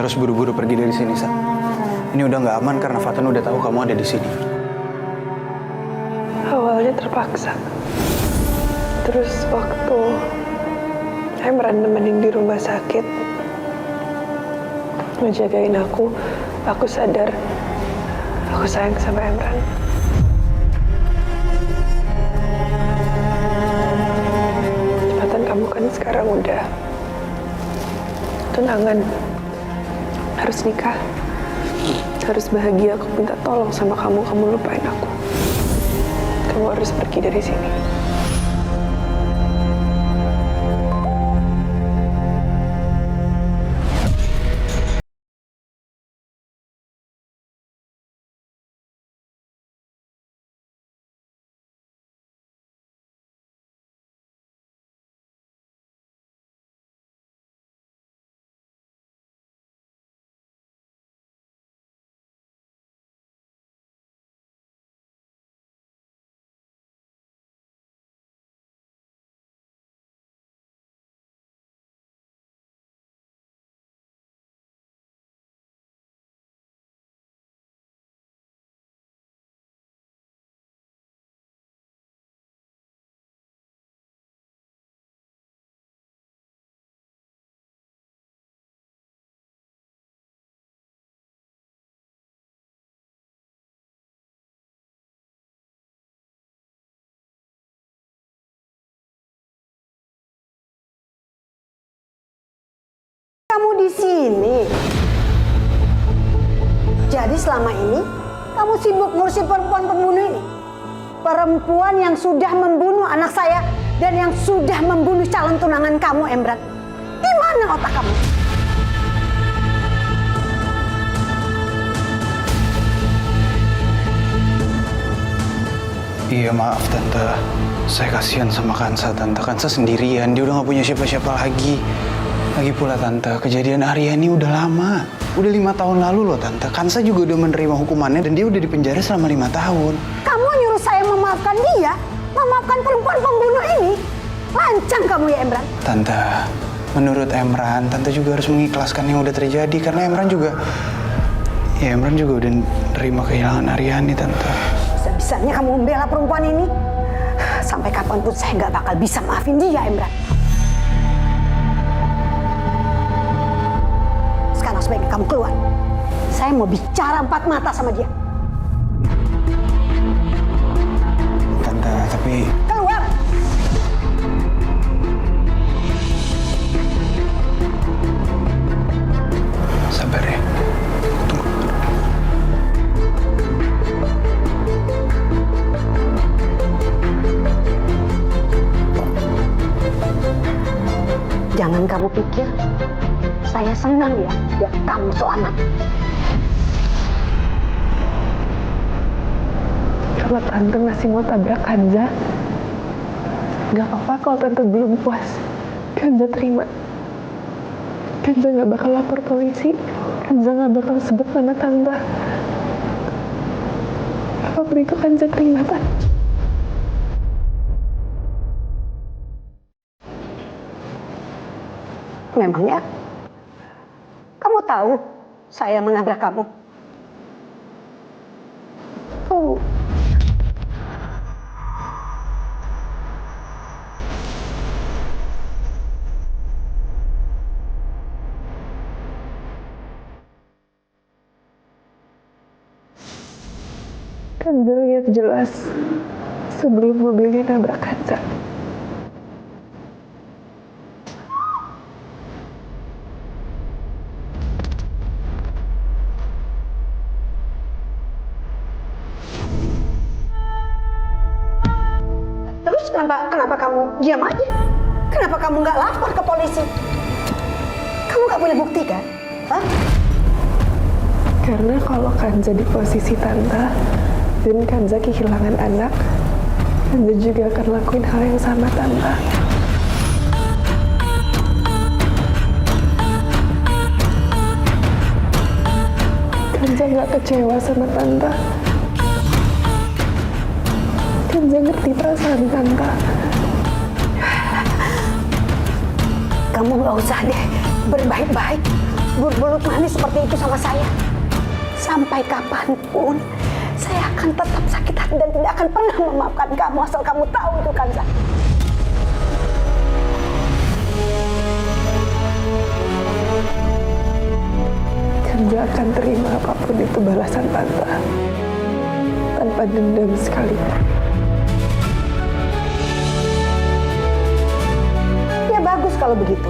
Harus buru-buru pergi dari sini, Sa. Ini udah nggak aman karena Fatan udah tahu kamu ada di sini. Awalnya terpaksa. Terus waktu Emran nemenin di rumah sakit, ngejagain aku sadar aku sayang sama Emran. Cepatan kamu kan sekarang udah tunangan, harus nikah, harus bahagia. Aku minta tolong sama kamu lupain aku. Kamu harus pergi dari sini. Kamu di sini. Jadi selama ini kamu sibuk ngurusin perempuan pembunuh ini. Perempuan yang sudah membunuh anak saya dan yang sudah membunuh calon tunangan kamu, Emran. Di mana otak kamu? Iya, maaf Tante. Saya kasihan sama Kansa, Tante. Kansa sendirian, dia udah gak punya siapa-siapa lagi. Lagi pula Tante, kejadian Aryani udah lama. Udah 5 tahun lalu loh Tante. Kansa juga udah menerima hukumannya dan dia udah dipenjara selama 5 tahun. Kamu nyuruh saya memaafkan dia? Memaafkan perempuan pembunuh ini? Lancang kamu ya, Emran. Tante, menurut Emran, Tante juga harus mengikhlaskan yang udah terjadi. Karena Emran juga udah nerima kehilangan Aryani, Tante. Bisa-bisanya kamu membela perempuan ini. Sampai kapanpun saya nggak bakal bisa maafin dia, Emran. Sekarang sebaiknya kamu keluar. Saya mau bicara 4 mata sama dia. Tante, tapi... Keluar! Sabar ya. Tunggu. Jangan kamu pikir saya senang ya lihat kamu selamat. Kalau Tante masih mau tabrak Kanza, gak apa-apa kalau Tante belum puas. Kanza terima. Kanza gak bakal lapor polisi. Kanza gak bakal sebut nama Tante. Apapun itu Kanza terima, Tante. Memangnya kamu tahu saya menabrak kamu? Oh. Kanza lihat jelas sebelum mobilnya nabrak Kanza. Terus kenapa kamu diam aja? Kenapa kamu nggak lapor ke polisi? Kamu nggak punya bukti kan? Hah? Karena kalau Kanza di posisi Tante dan Kanza kehilangan anak, Kanza juga akan lakuin hal yang sama, Tante. Kanza nggak kecewa sama Tante. Kanza ngerti perasaan Tante. Kamu nggak usah deh berbaik-baik. berbelut manis seperti itu sama saya. Sampai kapanpun, saya akan tetap sakit hati dan tidak akan pernah memaafkan kamu asal kamu tahu itu, Kanza. Kanza akan terima apapun itu balasan Tante. Tanpa dendam sekalipun. Ya bagus kalau begitu.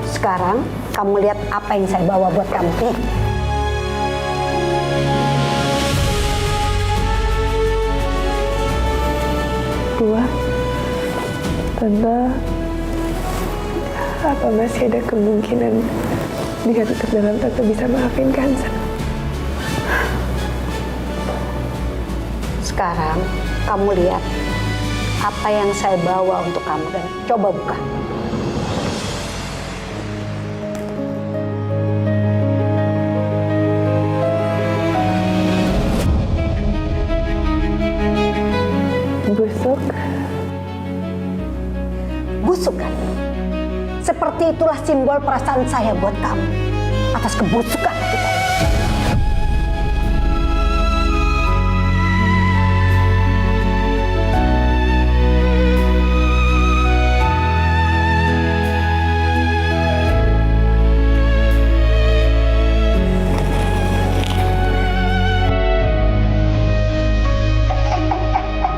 Sekarang kamu lihat apa yang saya bawa buat kamu. Nih. Dua, Tante, apa masih ada kemungkinan di hati terdalam Tante bisa maafin Kanza? Sekarang kamu lihat apa yang saya bawa untuk kamu dan coba buka. Busuk. Busuk kan? Seperti itulah simbol perasaan saya buat kamu atas kebusukan hati kamu.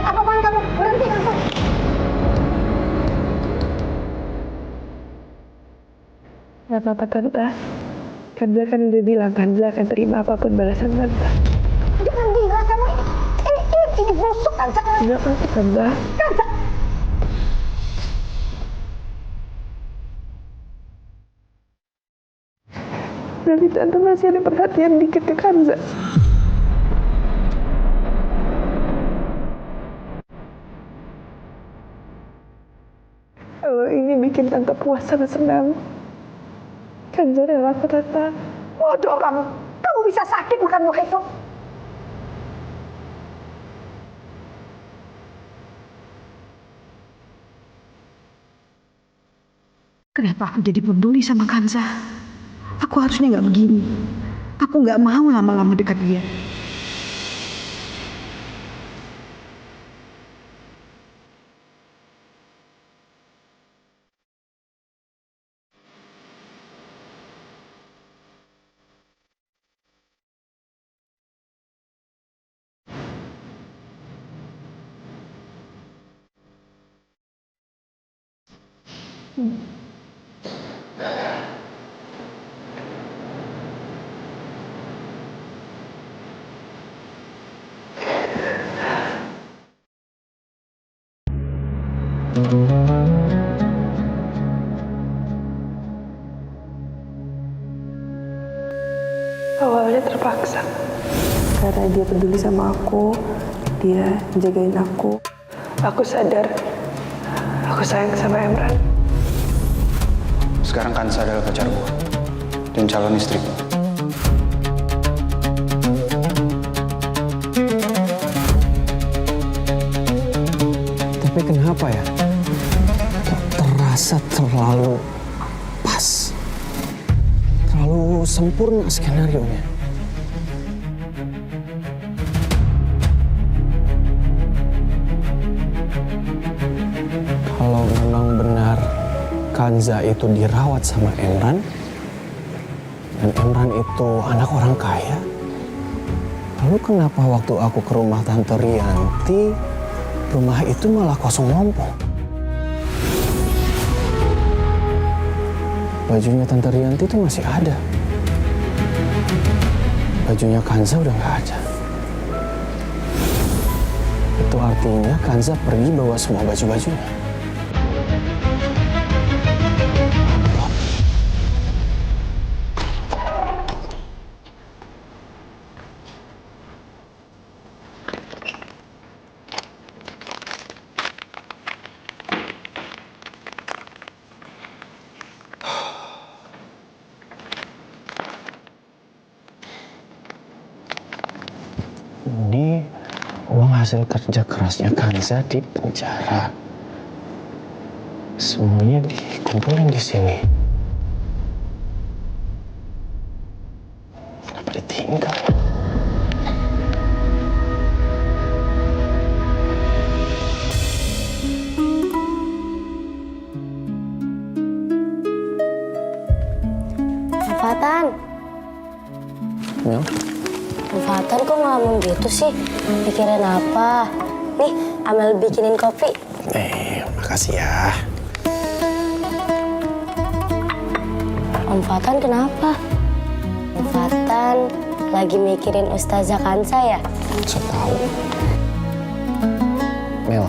Apaan kamu? Berhenti kamu. Gak apa-apa Tante. Kanza kan udah bilang Kanza akan terima apapun balasan Tante. Jangan gila kamu. Ini busuk kan? Gak apa-apa Tante. Dari Tante masih ada perhatian dikit ke Kanza. Kalau ini bikin Tante puas sama senang, Kanza rela kok Tante. Bodoh kamu. Kamu bisa sakit makan buah itu. Kenapa aku jadi peduli sama Kanza? Aku harusnya nggak begini. Aku nggak mau lama-lama dekat dia. Awalnya terpaksa. Karena dia peduli sama aku, dia jagain aku. Aku sadar, aku sayang sama Emran. Sekarang Kansa adalah pacar gue dan calon istri gue. Tapi kenapa ya? Terasa terlalu pas. Terlalu sempurna skenario-nya. Kalau memang benar Kanza itu dirawat sama Emran, dan Emran itu anak orang kaya, lalu kenapa waktu aku ke rumah Tante Rianti, rumah itu malah kosong lompong? Bajunya Tante Rianti itu masih ada. Bajunya Kanza udah nggak ada. Itu artinya Kanza pergi bawa semua baju-bajunya. Ini uang hasil kerja kerasnya Kanza di penjara. Semuanya dikumpulin di sini. ditinggal? Fatan. Mel? Fatan kok ngelamun gitu sih? Pikirin apa? Nih, Amel bikinin kopi. Makasih ya. Om Fatan kenapa? Om Fatan lagi mikirin Ustazah Kansa ya? So tau. Mel,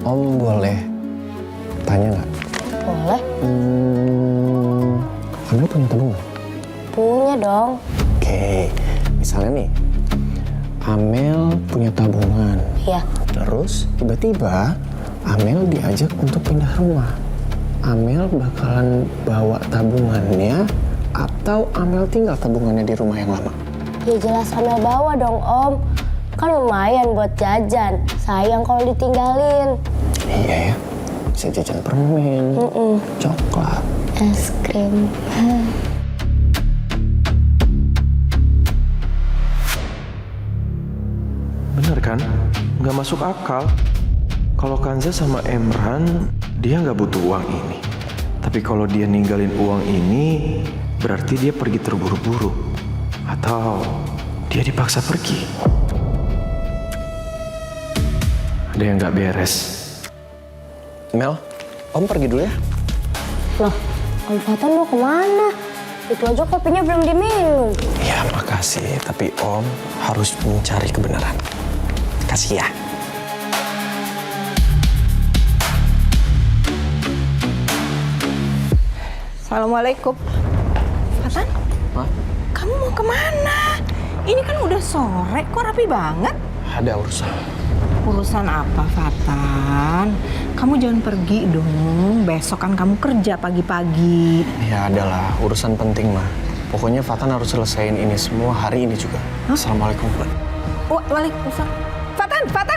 Om boleh tanya nggak? Boleh? Kamu punya tabungan? Punya dong. Oke, misalnya nih, Amel punya tabungan. Iya. Terus tiba-tiba Amel diajak untuk pindah rumah. Amel bakalan bawa tabungannya atau Amel tinggal tabungannya di rumah yang lama? Ya jelas Amel bawa dong Om. Kan lumayan buat jajan. Sayang kalau ditinggalin. Iya ya, bisa jajan permen, coklat. Es krim. Bener kan? Nggak masuk akal. Kalau Kanza sama Emran, dia nggak butuh uang ini. Tapi kalau dia ninggalin uang ini, berarti dia pergi terburu-buru. Atau dia dipaksa pergi. Ada yang nggak beres. Mel, Om pergi dulu ya. Loh, Om Fatan mau kemana? Itu aja kopinya belum diminum. Ya makasih, tapi Om harus mencari kebenaran. Kasih ya. Assalamualaikum. Fatan, Ma? kamu mau kemana? Ini kan udah sore, kok rapi banget? Ada urusan. Urusan apa, Fatan? Kamu jangan pergi dong. Besok kan kamu kerja pagi-pagi. Ya adalah urusan penting mah. Pokoknya Fatan harus selesaiin ini semua hari ini juga. Assalamualaikum. Waalaikumsalam. Fatan, Fatan!